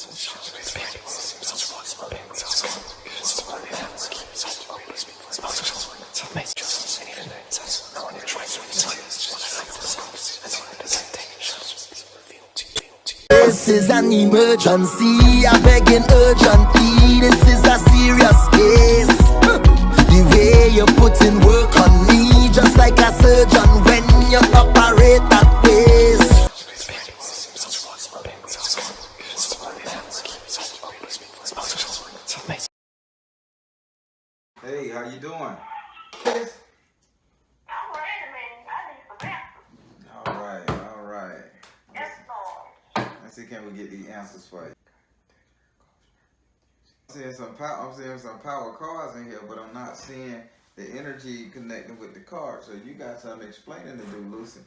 This is an emergency, I beg an urgently. This is a serious case. The way you put in work on me, just like a surgeon when you operate that face. Hey, how you doing? All right. Yes, Lord. Let's see, can we get these answers for you? I'm seeing some power cards in here, but I'm not seeing the energy connecting with the card. So you got some explaining to do, Lucy.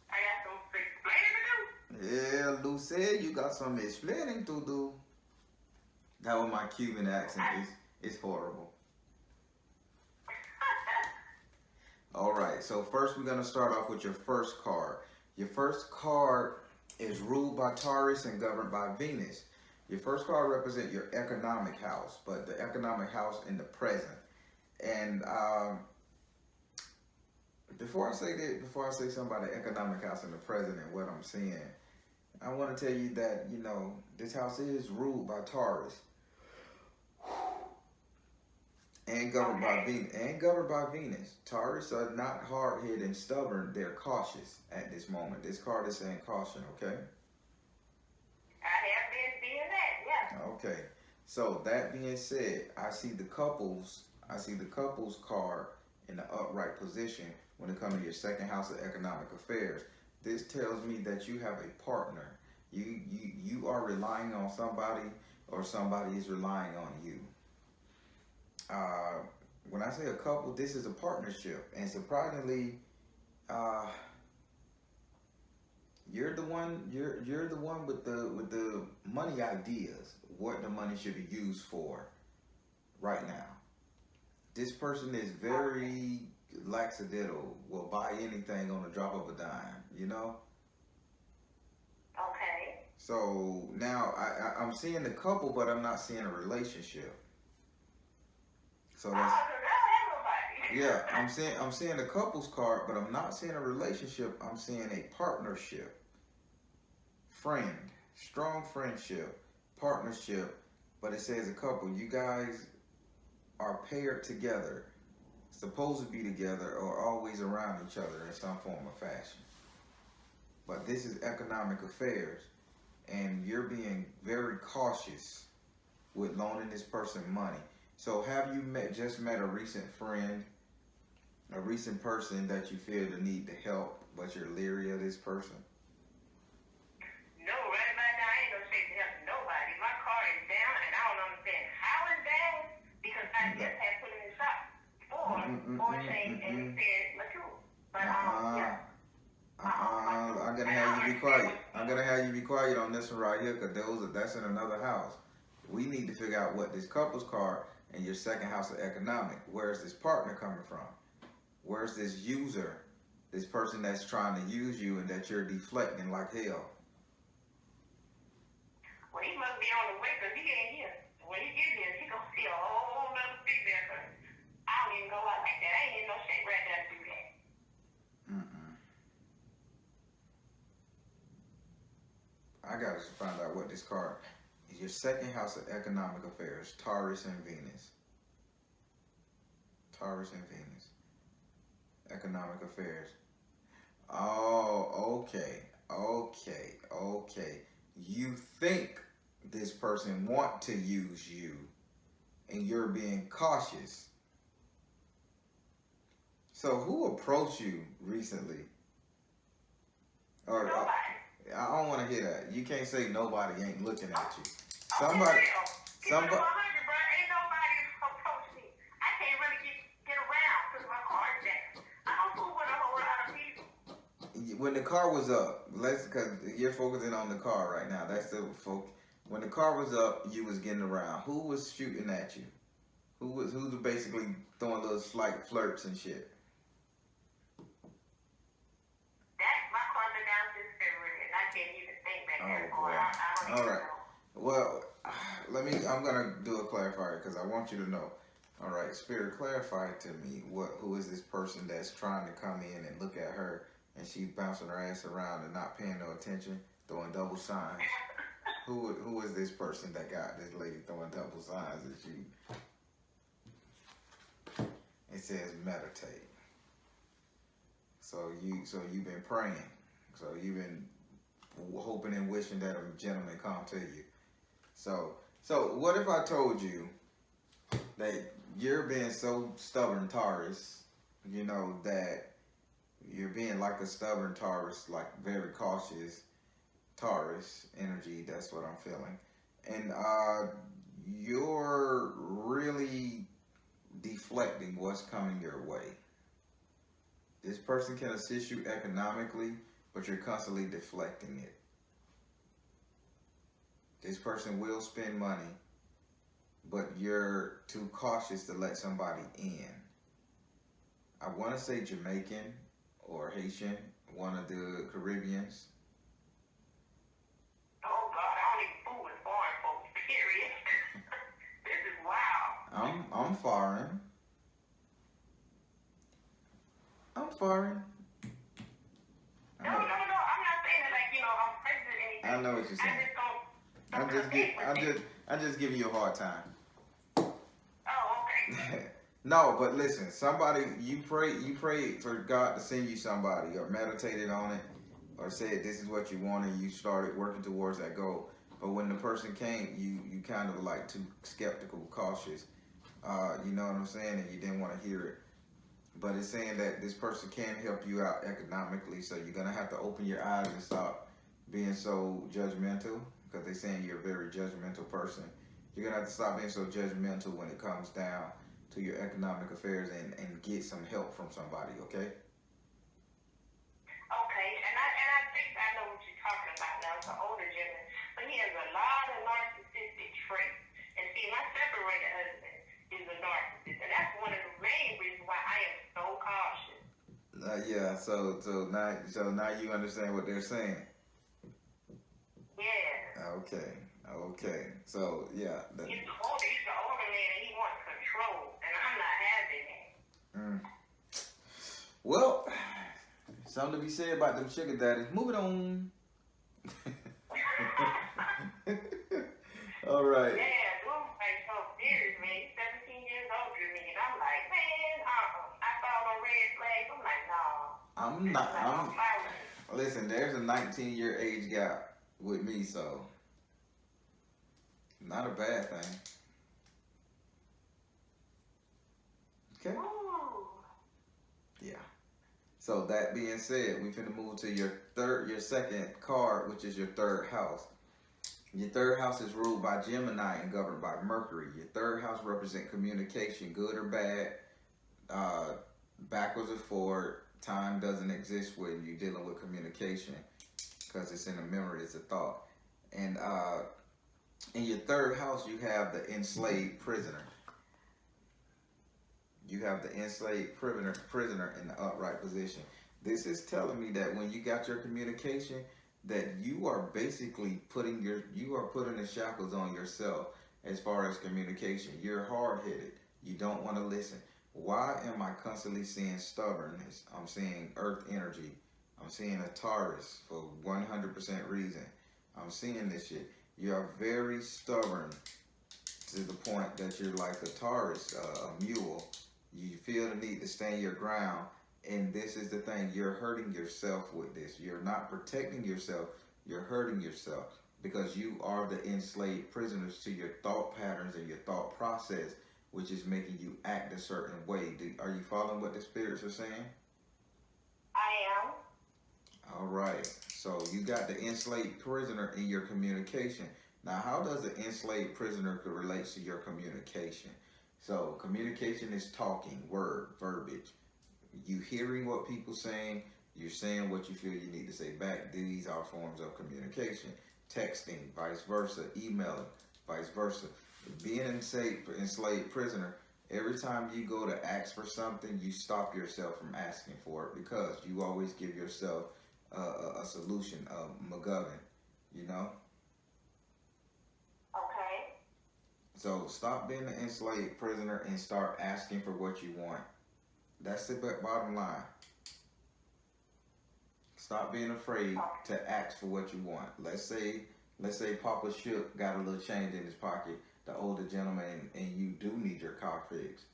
I got some explaining to do. Yeah, Lucy, you got some explaining to do. That was my Cuban accent. It's horrible. All right, so first we're going to start off with your first card. Your first card is ruled by Taurus and governed by Venus. Your first card represents your economic house, but the economic house in the present. And before I say something about the economic house in the present and what I'm seeing, I want to tell you that, you know, this house is ruled by Taurus. And governed by Venus. Taurus are not hard-headed and stubborn. They're cautious at this moment. This card is saying caution, okay? I have been seeing that, yeah. Okay. So that being said, I see the couples card in the upright position when it comes to your second house of economic affairs. This tells me that you have a partner. You are relying on somebody, or somebody is relying on you. When I say a couple, this is a partnership, and surprisingly, you're the one with the money ideas, what the money should be used for right now. This person is very lackadaisical, will buy anything on the drop of a dime, you know? Okay. So now I'm seeing the couple, but I'm not seeing a relationship. So that's, yeah, I'm seeing a couples card, but I'm not seeing a relationship. I'm seeing a partnership, friend, strong friendship, partnership. But it says a couple. You guys are paired together, supposed to be together, or always around each other in some form or fashion. But this is economic affairs, and you're being very cautious with loaning this person money. So have you just met a recent friend, a recent person that you feel the need to help, but you're leery of this person? No, right about now, I ain't no shape to help nobody. My car is down, and I don't understand how it's down, because I just had put it in the shop for a change, and it said mature. But, yeah. I'm gonna have you be quiet. I'm gonna have you be quiet on this one right here, because that's in another house. We need to figure out what this couples card and your second house of economic. Where's this partner coming from? Where's this user, this person that's trying to use you and that you're deflecting like hell? Well, he must be on the way, because he ain't here. When he get here, he gonna see a whole nother female, because I don't even go out like that. I ain't in no shape right now to do that. I gotta find out what this card is. Your second house of economic affairs, Taurus and Venus. Taurus and Venus. Economic affairs. Oh, okay. You think this person want to use you, and you're being cautious. So who approached you recently? Or Nobody. I don't want to hear that. You can't say nobody ain't looking at you. Somebody. Keep it 100, bro. Ain't nobody approach me. I can't really get around because my car is down. I don't fool with a whole lot of people. When the car was up, because you're focusing on the car right now. That's the focus. When the car was up, you was getting around. Who was shooting at you? Who's basically throwing little slight flirts and shit? My car's been down since February, and I can't even think back there. Oh boy. I don't All right. Well, I'm gonna do a clarifier because I want you to know. All right, Spirit, clarify to me who is this person that's trying to come in and look at her and she's bouncing her ass around and not paying no attention, throwing double signs. Who is this person that got this lady throwing double signs at you? It says meditate. So you've been praying. So you've been hoping and wishing that a gentleman come to you. So what if I told you that you're being so stubborn, Taurus, you know, that you're being like a stubborn Taurus, like very cautious Taurus energy, that's what I'm feeling. And you're really deflecting what's coming your way. This person can assist you economically, but you're constantly deflecting it. This person will spend money, but you're too cautious to let somebody in. I want to say Jamaican or Haitian, one of the Caribbeans. Oh God, I don't even fool with foreign folks, period. This is wild. I'm foreign. I'm foreign. No, I'm not saying that like, I'm prejudiced or anything. I know what you're saying. I just don't I'm just giving you a hard time. Oh, okay. No, but listen, you prayed for God to send you somebody, or meditated on it, or said this is what you wanted, you started working towards that goal. But when the person came, you kind of like too skeptical, cautious. You know what I'm saying? And you didn't want to hear it. But it's saying that this person can help you out economically, so you're gonna have to open your eyes and stop being so judgmental, because they're saying you're a very judgmental person. You're gonna have to stop being so judgmental when it comes down to your economic affairs and get some help from somebody, okay? Okay, and I think I know what you're talking about now. It's an older gentleman, but he has a lot of narcissistic traits. And see, my separated husband is a narcissist, and that's one of the main reasons why I am so cautious. Yeah. So now you understand what they're saying. Yeah. Okay. So yeah. He's the older man, and he wants control, and I'm not having it. Well, something to be said about them sugar daddies. Move it on. All right. Yeah, dude, like so serious, man. He's 17 years older than me, and I'm like, man, I saw no red flags. I'm like, no. Listen, there's a 19-year age gap with me, so not a bad thing. Okay. Ooh. Yeah. So that being said, we finna move to your second card, which is your third house. Your third house is ruled by Gemini and governed by Mercury. Your third house represents communication, good or bad, backwards or forward. Time doesn't exist when you're dealing with communication because it's in the memory, it's a thought. And in your third house, you have the enslaved prisoner. You have the enslaved prisoner in the upright position. This is telling me that when you got your communication, that you are basically putting the shackles on yourself as far as communication. You're hard-headed. You don't want to listen. Why am I constantly seeing stubbornness? I'm seeing earth energy. I'm seeing a Taurus for 100% reason. I'm seeing this shit. You are very stubborn to the point that you're like a Taurus, a mule. You feel the need to stand your ground. And this is the thing, you're hurting yourself with this. You're not protecting yourself, you're hurting yourself because you are the enslaved prisoners to your thought patterns and your thought process, which is making you act a certain way. Are you following what the spirits are saying? I am. All right. So you got the enslaved prisoner in your communication. Now, how does the enslaved prisoner relate to your communication? So communication is talking, verbiage. You hearing what people saying, you're saying what you feel you need to say back. These are forms of communication. Texting, vice versa. Emailing, vice versa. Being an enslaved prisoner, every time you go to ask for something, you stop yourself from asking for it because you always give yourself a solution, McGovern, you know? So stop being an enslaved prisoner and start asking for what you want. That's the bottom line. Stop being afraid to ask for what you want. Let's say Papa Shook got a little change in his pocket, the older gentleman, and you do need your car fixed.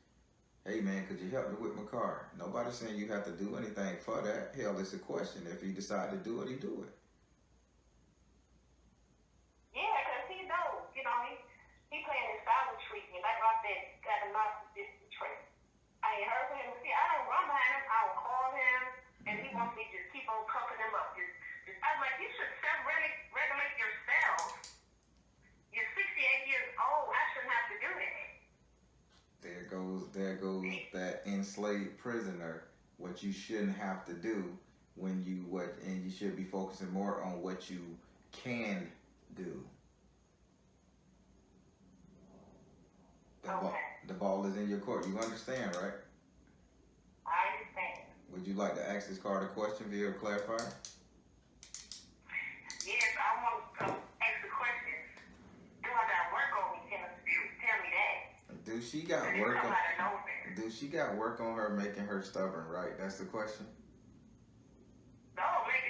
Hey man, could you help me with my car? Nobody's saying you have to do anything for that. Hell, it's a question. If he decide to do it, he do it. Yeah, because he knows, he playing his silent treatment. Like I said, got a narcissistic trait. I ain't heard from him. See, I don't run behind him. I will call him, and he wants me to just keep on pumping him up. I'm like, you should self-regulate yourself. You're 68 years old. I shouldn't have to do that. There goes that enslaved prisoner. What you shouldn't have to do and you should be focusing more on what you can do. The ball is in your court. You understand, right? I understand. Would you like to ask this card a question via a clarifier? Yes, I want to ask the question. Do I got work on me? Tell me that. Do she got work on? Do she got work on her making her stubborn? Right. That's the question. No, maybe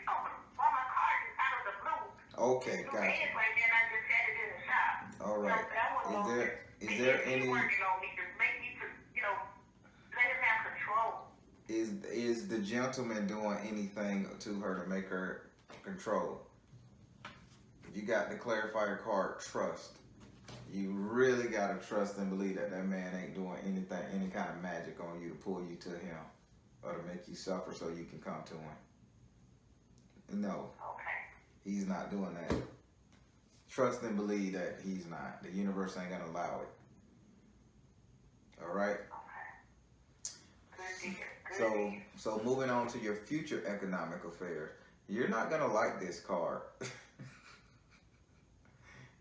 stubborn. Well, my car is out of the blue. Okay, gotcha. Right then, I just had it in the shop. All right. Is there any? Working on me to make me let him have control. Is the gentleman doing anything to her to make her control? You got the clarifier card, trust. You really gotta trust and believe that man ain't doing any kind of magic on you to pull you to him or to make you suffer so you can come to him. No. Okay. He's not doing that. Trust and believe that he's not. The universe ain't gonna allow it. All right. Okay. So moving on to your future economic affairs, you're not gonna like this card.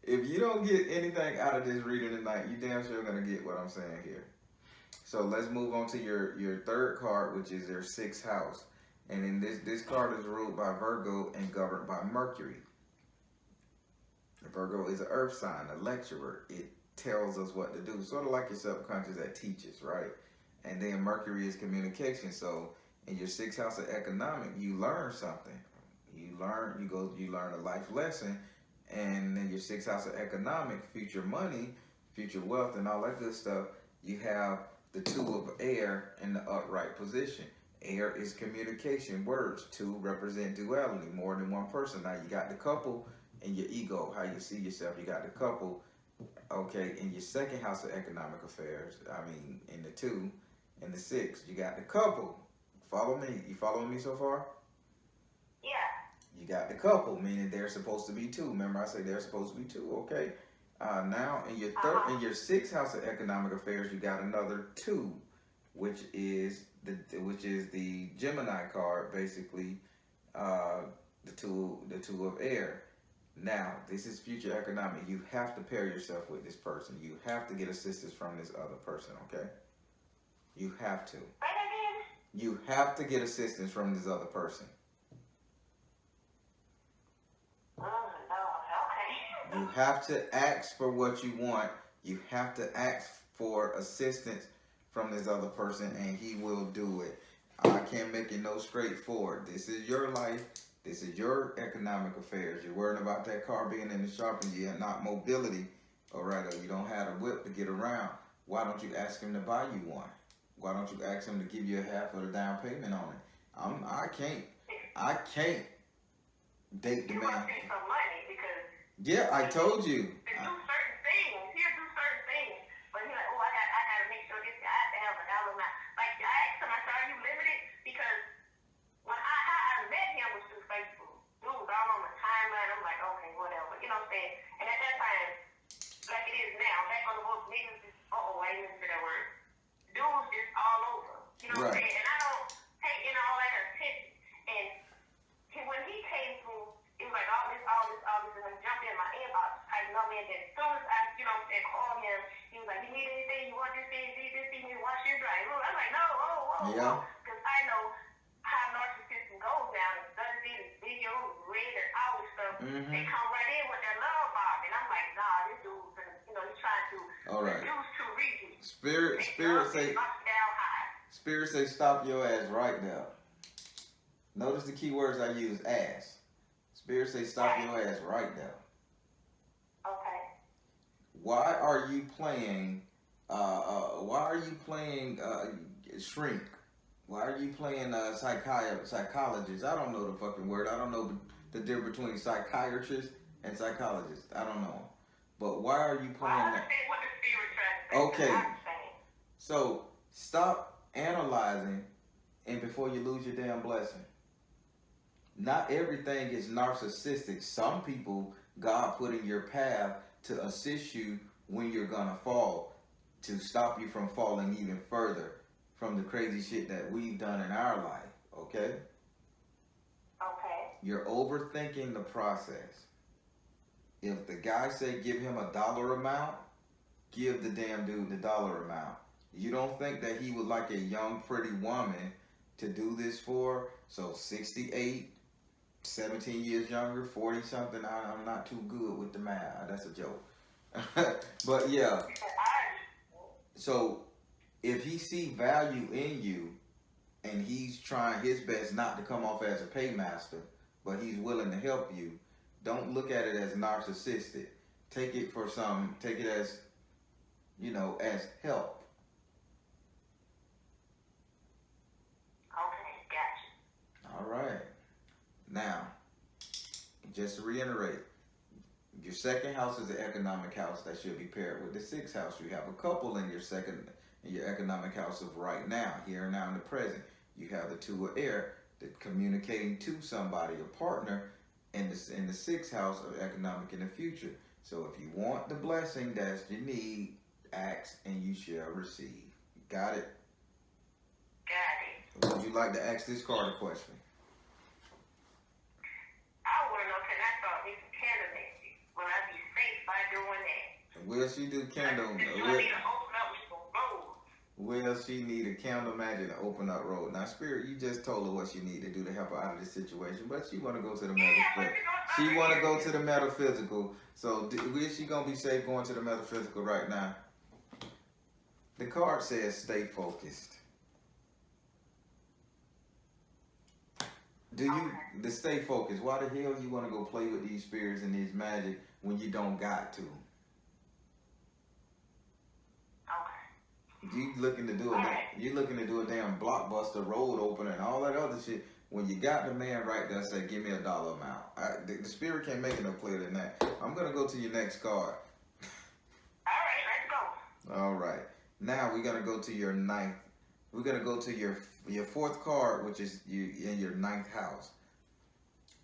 If you don't get anything out of this reading tonight, you damn sure gonna get what I'm saying here. So let's move on to your third card, which is your sixth house. And in this card is ruled by Virgo and governed by Mercury. Virgo is an earth sign, a lecturer. It tells us what to do, sort of like your subconscious that teaches, right? And then Mercury is communication. So in your sixth house of economic, you learn something. You learn a life lesson. And in your sixth house of economic, future money, future wealth, and all that good stuff, you have the two of air in the upright position. Air is communication, words. Two represent duality, more than one person. Now you got the couple and your ego, how you see yourself. You got the couple, okay, in your second house of economic affairs. In the 2 and the 6, you got the couple. Follow me? You following me so far? Yeah. You got the couple, meaning there's supposed to be 2. Remember, I said there's supposed to be 2. Okay. Now in your sixth house of economic affairs, you got another 2, which is the Gemini card, basically, the two of air. Now, this is future economic. You have to pair yourself with this person. You have to get assistance from this other person, okay? You have to. You have to get assistance from this other person. Okay. You have to ask for what you want. You have to ask for assistance from this other person, and he will do it. I can't make it no straightforward. This is your life. This is your economic affairs. You're worried about that car being in the shop and you're not mobility, all right, or you don't have a whip to get around. Why don't you ask him to buy you one? Why don't you ask him to give you half of the down payment on it? I can't date the man. You must pay some money because yeah, I told you. To do certain things. He'll do certain things. But he's like, oh, I gotta make sure this guy has to have a dollar amount. Like I asked him, I said, are you limited? Because when I met him was through Facebook. Dude was all on the timeline. I'm like, okay, whatever. You know what I'm saying? And at that time, like it is now, back on the book, niggas just, I didn't even say that word. Dudes just all over. You know what I'm saying? And I don't take in all that attention. And when he came through, it was like all this, and then jumped in my inbox. I know, man, that as soon as I, called him, he was like, you need anything? You want this thing? You need to wash your dry. I'm like, no, whoa. Because I know how narcissism goes down. It doesn't see the videos, read, and all this stuff. They come right in with their love bomb. And I'm like, nah, this Spirit say stop your ass right now. Notice the key words I use, ass. Spirit say stop your ass right now. Okay. Why are you playing shrink? Why are you playing psychologist? I don't know the fucking word. I don't know the difference between psychiatrist and psychologist. I don't know. But why are you playing that? I understand what the spirit trying to say. Okay. So stop analyzing and before you lose your damn blessing. Not everything is narcissistic. Some people God put in your path to assist you when you're gonna fall, to stop you from falling even further from the crazy shit that we've done in our life, okay? Okay. You're overthinking the process. If the guy say give him a dollar amount, give the damn dude the dollar amount. You don't think that he would like a young, pretty woman to do this for? So 68, 17 years younger, 40 something. I'm not too good with the math. That's a joke. But yeah. So if he see value in you and he's trying his best not to come off as a paymaster, but he's willing to help you, don't look at it as narcissistic. Take it as, as help. Okay, gotcha. All right. Now, just to reiterate, your second house is the economic house that should be paired with the sixth house. You have a couple in your economic house of right now, here and now in the present. You have the two of air, that communicating to somebody, a partner, in the sixth house of economic in the future. So if you want the blessing that you need, ask and you shall receive. Got it? Got it. Would you like to ask this card a question? I want to know, can I start making candle magic? Will I be safe by doing that? Will she do candle? I need to open up with some gold. Will she need a candle magic to open up road? Now, Spirit, you just told her what she need to do to help her out of this situation, but she want to go to the metaphysical. She want to go to the metaphysical. So, is she gonna be safe going to the metaphysical right now? The card says, "Stay focused." To stay focused? Why the hell you want to go play with these spirits and these magic when you don't got to? You looking to do a damn blockbuster road opener and all that other shit. When you got the man right there, say, give me a dollar amount. The spirit can't make it no clearer than that. I'm gonna go to your next card. All right, let's go. All right. Now we're gonna go to your ninth. We're gonna go to your fourth card, which is in your ninth house.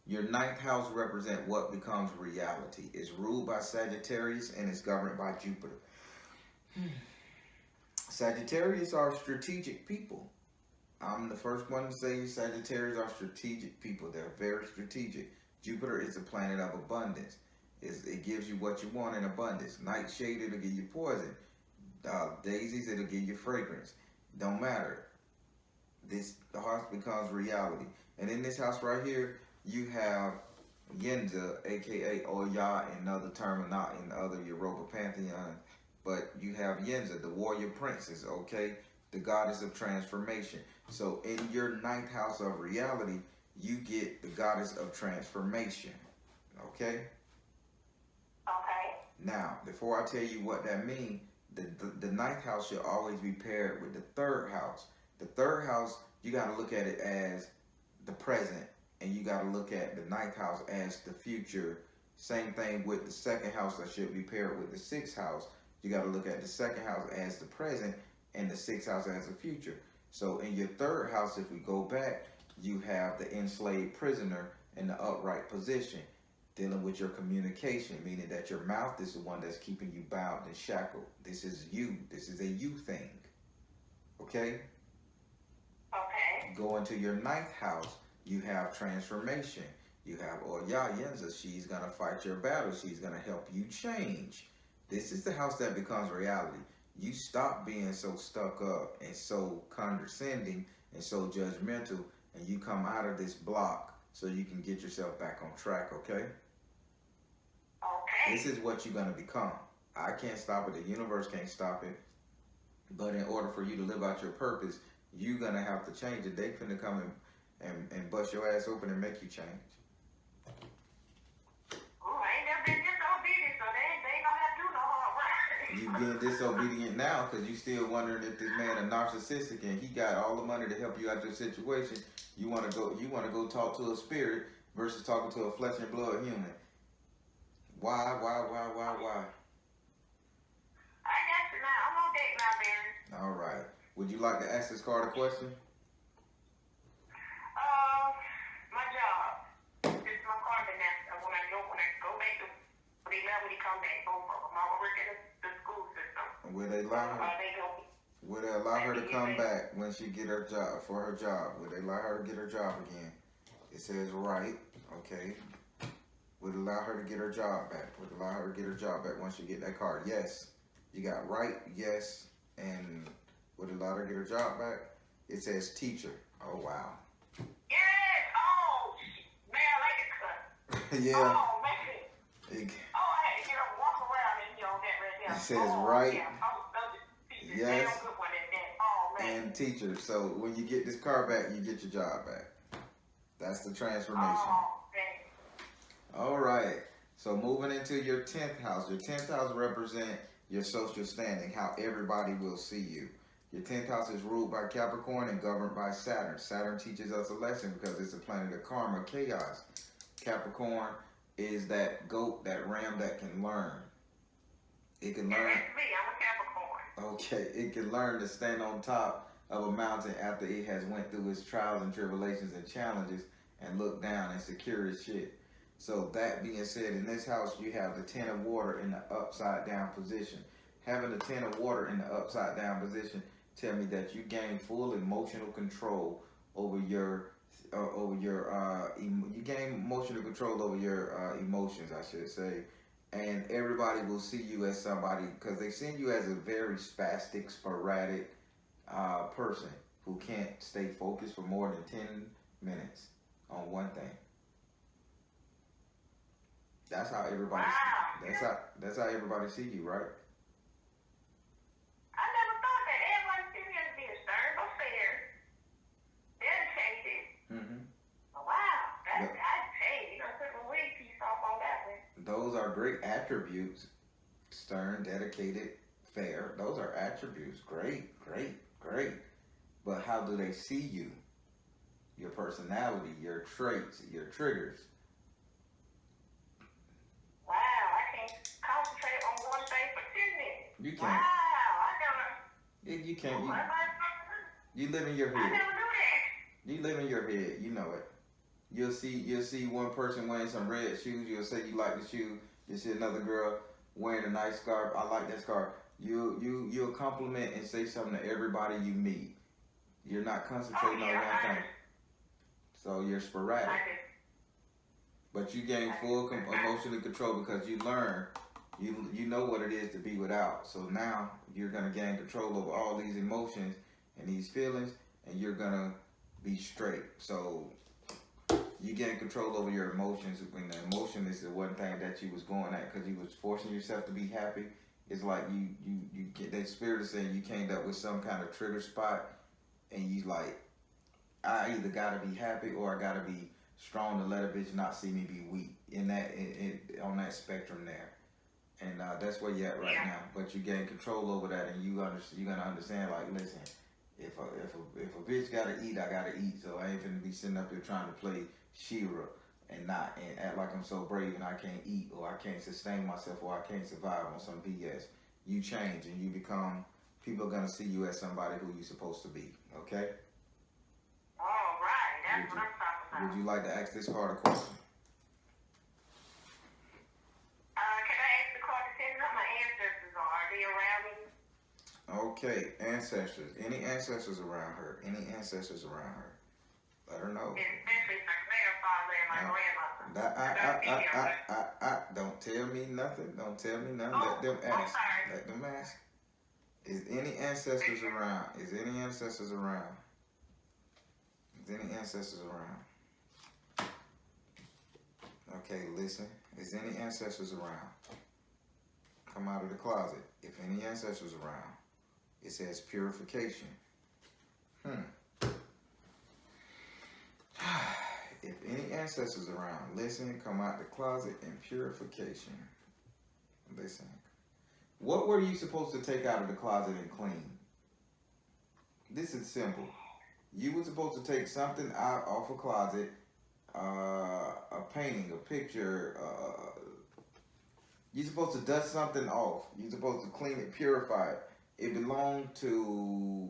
Your ninth house represents what becomes reality. It's ruled by Sagittarius and it's governed by Jupiter. Sagittarius are strategic people. I'm the first one to say Sagittarius are strategic people. They're very strategic. Jupiter is the planet of abundance. It gives you what you want in abundance. Nightshade, it'll give you poison. Daisies, it'll give you fragrance. Don't matter. The house becomes reality. And in this house right here, you have Yenza, aka Oya, in other term, not in other Yoruba pantheon. But you have Yenza, the warrior princess, okay? The goddess of transformation. So in your ninth house of reality, you get the goddess of transformation, okay? Okay. Now, before I tell you what that means, the ninth house should always be paired with the third house. The third house, you got to look at it as the present, and you got to look at the ninth house as the future. Same thing with the second house that should be paired with the sixth house. You got to look at the second house as the present and the sixth house as the future. So in your third house, if we go back, you have the enslaved prisoner in the upright position, dealing with your communication, meaning that your mouth is the one that's keeping you bound and shackled. This is you. This is a you thing. Okay? Okay. Go into your ninth house, you have transformation. You have Oya Yenza. She's going to fight your battle. She's going to help you change. This is the house that becomes reality. You stop being so stuck up and so condescending and so judgmental, and you come out of this block so you can get yourself back on track, okay? Okay. This is what you're going to become. I can't stop it. The universe can't stop it. But in order for you to live out your purpose, you're gonna have to change it. They finna come and bust your ass open and make you change. Oh, I ain't never been disobedient, so they ain't gonna have to do no hard work. You being disobedient now because you still wondering if this man a narcissistic and he got all the money to help you out your situation. You wanna go talk to a spirit versus talking to a flesh and blood human. Why? I got you now. I'm on date now, man. All right. Would you like to ask this card a question? My job. This is my carbon now. When I go back to when he come back, both of them. I work in the school system. Will they allow her to come back when she get her job for her job? Will they allow her to get her job again? It says right. Okay. Would allow her to get her job back. Would allow her to get her job back once you get that card. Yes. You got right, yes, and would allow her to get her job back. It says teacher. Oh wow. Yes. Oh, man, I like it cut. Yeah. Oh man. I had to get up, walk around, and get right there. It says right. Yeah. Yes. Good one in there. Oh man. And teacher. So when you get this card back, you get your job back. That's the transformation. Oh, man. All right. So moving into your 10th house. Your 10th house represents your social standing, how everybody will see you. Your 10th house is ruled by Capricorn and governed by Saturn. Saturn teaches us a lesson because it's a planet of karma, chaos. Capricorn is that goat, that ram that can learn. It can learn. That's me. I'm a Capricorn. Okay, it can learn to stand on top of a mountain after it has went through its trials and tribulations and challenges and look down and secure its shit. So that being said, in this house, you have the 10 of water in the upside down position. Having the 10 of water in the upside down position tell me that you gain full emotional control over your you gain emotional control over your emotions, I should say. And everybody will see you as somebody, because they see you as a very spastic, sporadic person who can't stay focused for more than 10 minutes on one thing. That's how everybody. Wow. That's how everybody see you, right? I never thought that everybody see me as being stern, but fair, dedicated. Mm-hmm. Wow, that's you know, put my wig piece off on that one. Those are great attributes. Stern, dedicated, fair. Those are attributes. Great. But how do they see you? Your personality, your traits, your triggers. Wow, I can't concentrate on one thing for 10 minutes. You can't. Wow, I never. You can't. You live in your I head. never knew that. You live in your head. You know it. You'll see one person wearing some red shoes. You'll say you like the shoe. You see another girl wearing a nice scarf. I like that scarf. You'll compliment and say something to everybody you meet. You're not concentrating on one thing. So you're sporadic. But you gain full emotional control because you learn, you know what it is to be without. So now you're going to gain control over all these emotions and these feelings, and you're going to be straight. So you gain control over your emotions. When the emotion is the one thing that you was going at because you was forcing yourself to be happy. It's like you get that spirit of saying you came up with some kind of trigger spot, and you like, I either got to be happy or I got to be strong to let a bitch not see me be weak in that on that spectrum there, and that's where you're at right now. But you gain control over that, and you're gonna understand. Like, listen, if a bitch gotta eat, I gotta eat. So I ain't finna be sitting up here trying to play She-Ra and act like I'm so brave and I can't eat or I can't sustain myself or I can't survive on some BS. You change and you become. People are gonna see you as somebody who you're supposed to be. Okay. All right, that's what I'm talking about. Would you like to ask this card a question? Can I ask the card to tell me what my ancestors are? Are they around me? Okay, ancestors. Any ancestors around her? Any ancestors around her? Let her know. Especially my grandfather and my grandmother. Don't tell me nothing. Don't tell me nothing. Oh, Let them ask. sorry. Let them ask. Is any ancestors around? Is any ancestors around? Is any ancestors around? Okay, listen. Is any ancestors around? Come out of the closet. If any ancestors around, It says purification. If any ancestors around, listen, come out the closet in purification. Listen. What were you supposed to take out of the closet and clean? This is simple. You were supposed to take something out off a closet, a painting, a picture. You're supposed to dust something off. You're supposed to clean it, purify it. It belonged to.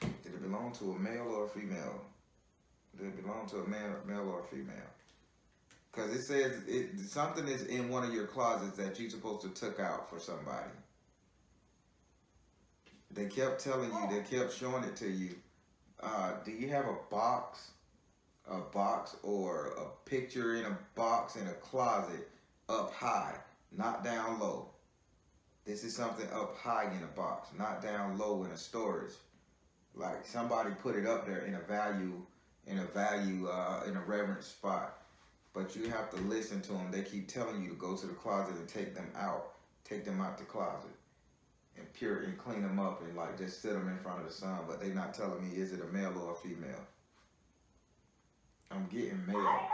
Did it belong to a male or a female? Did it belong to a male or a female? Because it says something is in one of your closets that you're supposed to took out for somebody. They kept telling you, they kept showing it to you. Do you have a box or a picture in a box in a closet up high, not down low? This is something up high in a box, not down low in a storage. Like somebody put it up there in a reverent spot. But you have to listen to them. They keep telling you to go to the closet and take them out the closet and clean them up and like just sit them in front of the sun. But they're not telling me, is it a male or a female? I'm getting male. I ain't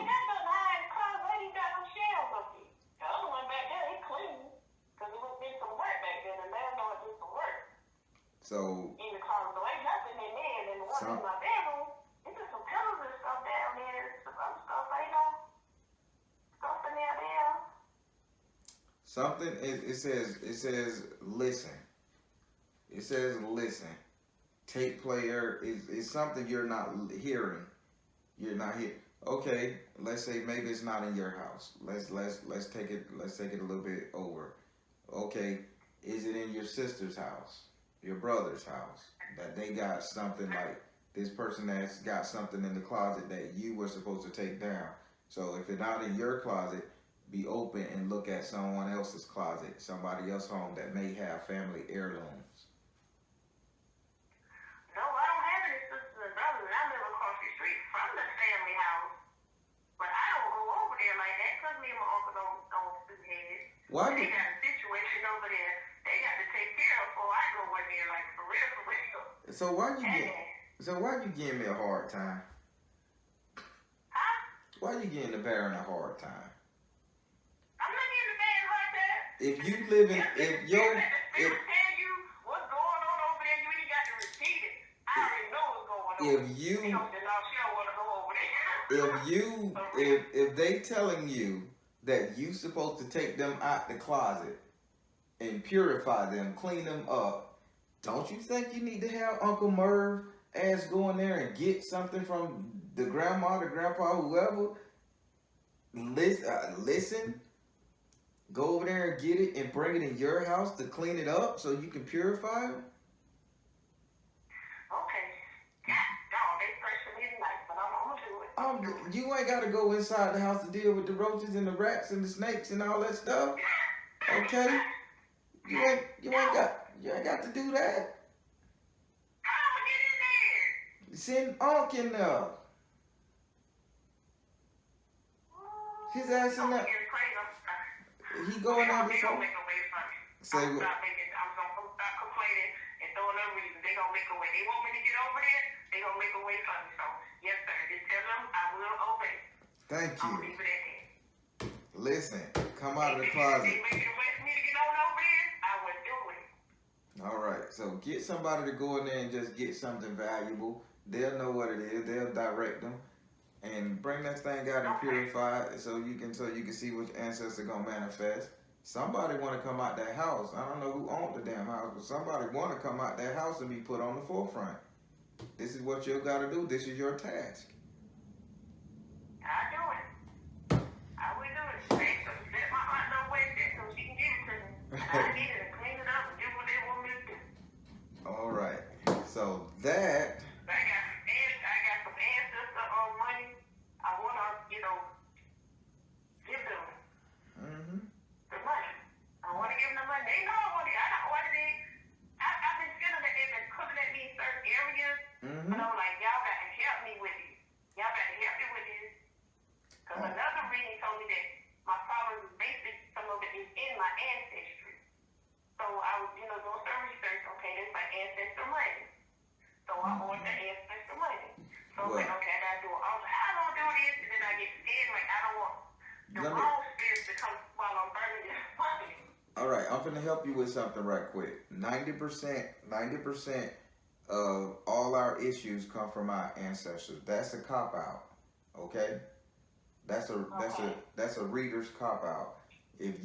got no high in the closet. I ain't got no shelves up here. The other one back there, he clean. Because it was doing some work back there. The landlord did some work. So In the closet. So ain't nothing in there. And the one in my bedroom, it's just some pillows and stuff down there. Some other stuff, ain't no stuff in there. something it says listen. It says listen. Take player is something you're not hearing. You're not here. Okay, let's say maybe it's not in your house. Let's take it a little bit over. Okay, is it in your sister's house, your brother's house, that they got something like this person that's got something in the closet that you were supposed to take down? So if it's not in your closet, be open and look at someone else's closet, somebody else's home that may have family heirlooms. No, I don't have any sisters and brothers. I live across the street from the family house. But I don't go over there like that because me and my uncle don't sit head. Why They do, got a situation over there they got to take care of before I go in there, like for real. so why you giving me a hard time? Huh? Why you giving the Baron a hard time? I'm not getting the bad hard time. If you live in, if your, If if, tell you what's going on over there, you ain't got to repeat it. I already know what's going on. if you, She don't want to go over there. if they telling you that you supposed to take them out the closet and purify them, clean them up, don't you think you need to have Uncle Merv ass go in there and get something from the grandma, the grandpa, whoever? Listen, go over there and get it and bring it in your house to clean it up so you can purify them? Okay. Dog, they pressure me tonight, but I'm gonna do it. You ain't got to go inside the house to deal with the roaches and the rats and the snakes and all that stuff. Okay? You ain't got to do that. How am I get in there? Send Unc in there. His ass in there. He going out They before. gonna make a way for me. Say I'm what? gonna stop complaining and throwing no reason. They gonna make a way. They want me to get over there. They gonna make a way for me. So yes, sir. Just tell them I will obey. Thank I'll you. leave it at that. Listen, come out of the If closet. they make it a way for me to get on over there, I will do it. All right, so get somebody to go in there and just get something valuable. They'll know what it is. They'll direct them and bring that thing out and purify it so you can see which ancestor gonna manifest. Somebody want to come out that house. I don't know who owned the damn house, but somebody want to come out that house and be put on the forefront. This is what you got to do. This is your task. I do it. I will do it. Hey, so let my aunt know where it is so she can give it to me. I need it and clean it up and do what they want me to do. All right. So that. I got some ancestor money. I want to, give them the money. I want to give them the money. They know I want it. I know what it is. I've been feeling that they've been coming at me in certain areas. But I'm like, y'all got to help me with it. Y'all got to help me with this. Because another reading told me that my father's basic, some of it is in my ancestry. So I was So I ordered the ancestral money. So I'm Well, like, okay, I gotta do it. I was like, how am I gonna do this? And then I get scared, like, I don't want the Let me- wrong spirits to come while I'm burning this money. all right, I'm gonna help you with something right quick. 90% of all our issues come from our ancestors. That's a cop out, okay? That's a reader's cop out. If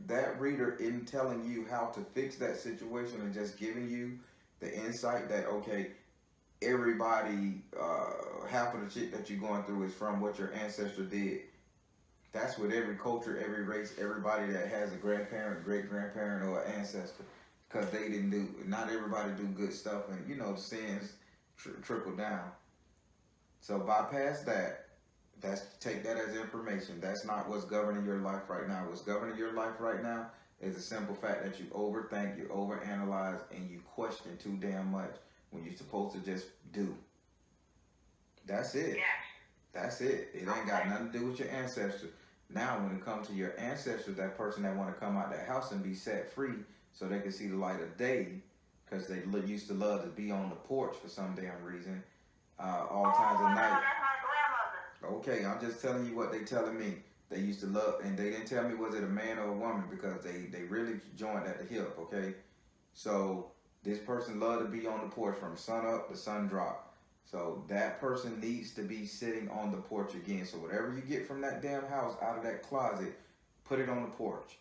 that reader isn't telling you how to fix that situation and just giving you the insight that okay, everybody, half of the shit that you're going through is from what your ancestor did. That's with every culture, every race, everybody that has a grandparent, great grandparent, or an ancestor, because they didn't do. Not everybody do good stuff, and you know the sins trickle down. So bypass that. Take that as information. That's not what's governing your life right now. What's governing your life right now is the simple fact that you overthink, you overanalyze, and you question too damn much when you're supposed to just do. That's it. Yeah. That's it. It ain't got nothing to do with your ancestors. Now, when it comes to your ancestors, that person that want to come out that house and be set free so they can see the light of day, because they used to love to be on the porch for some damn reason, all times of night. That's my grandmother. Okay, I'm just telling you what they telling me. They used to love, and they didn't tell me was it a man or a woman because they really joined at the hip, okay? So this person loved to be on the porch from sun up to sun drop. So that person needs to be sitting on the porch again. So whatever you get from that damn house out of that closet, put it on the porch.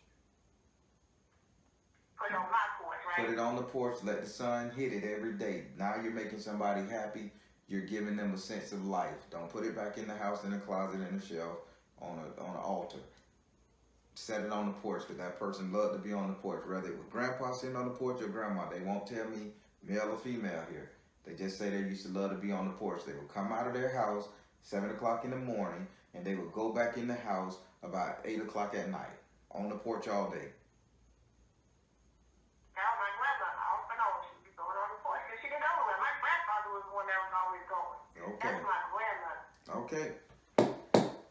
Put it on my porch, right? Put it on the porch, let the sun hit it every day. Now you're making somebody happy. You're giving them a sense of life. Don't put it back in the house, in the closet, in the shelf, on an altar. Set it on the porch, because that person loved to be on the porch. Whether it was grandpa sitting on the porch or grandma, they won't tell me male or female here. They just say they used to love to be on the porch. They would come out of their house 7 o'clock in the morning, and they would go back in the house about 8 o'clock at night, on the porch all day. Now my grandmother, off and on, she'd be going on the porch because she didn't know where. My grandfather was the one that was always going. Okay. That's my grandmother. Okay.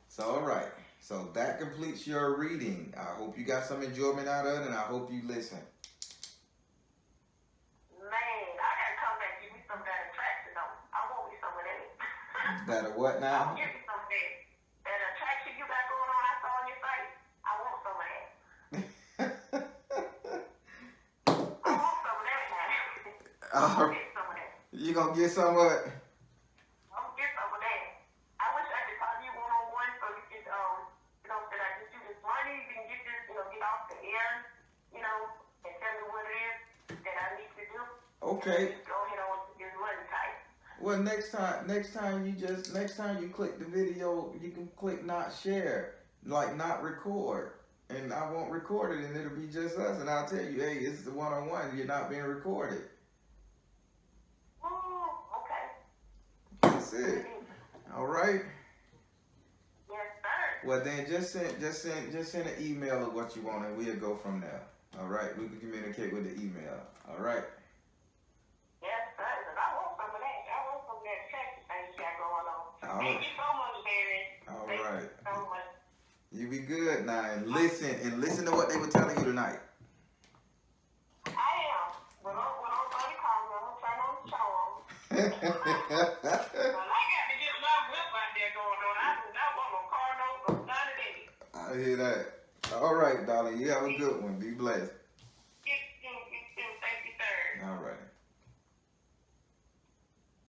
So, all right. So that completes your reading. I hope you got some enjoyment out of it, and I hope you listen. Man, I gotta come back and give me some of that attraction though. I want me some of that. Better what now? I'll give you some of that. That attraction you got going on, I saw on your face. I want some of that. I want some of that now. Get some of that. You gonna get some of it? I'm gonna get some of that. I wish I could talk to you one-on-one so you could, that I get you this money, you can get this, get off the air, and tell me what it is that I need to do. Okay. Just go ahead on with this money type. Well, next time you click the video, you can click not share, like not record, and I won't record it, and it'll be just us, and I'll tell you, hey, this is a one-on-one. You're not being recorded. Oh, okay. That's it. All right. Yes, sir. Well, then just send an email of what you want, and we'll go from there. All right. We can communicate with the email. All right. Yes, sir. 'Cause I want some of that. I want some of that attraction thing you got going on. All Thank right. you so much, Barry. All Thank right. you so much. You be good now, and listen to what they were telling you tonight. I am. When nobody calls me, I'm gonna turn on the show on. Well, I got to get my whip out there going on. I do not want no car notes or none of that. I hear that. All right, darling. You have a good one. Be blessed.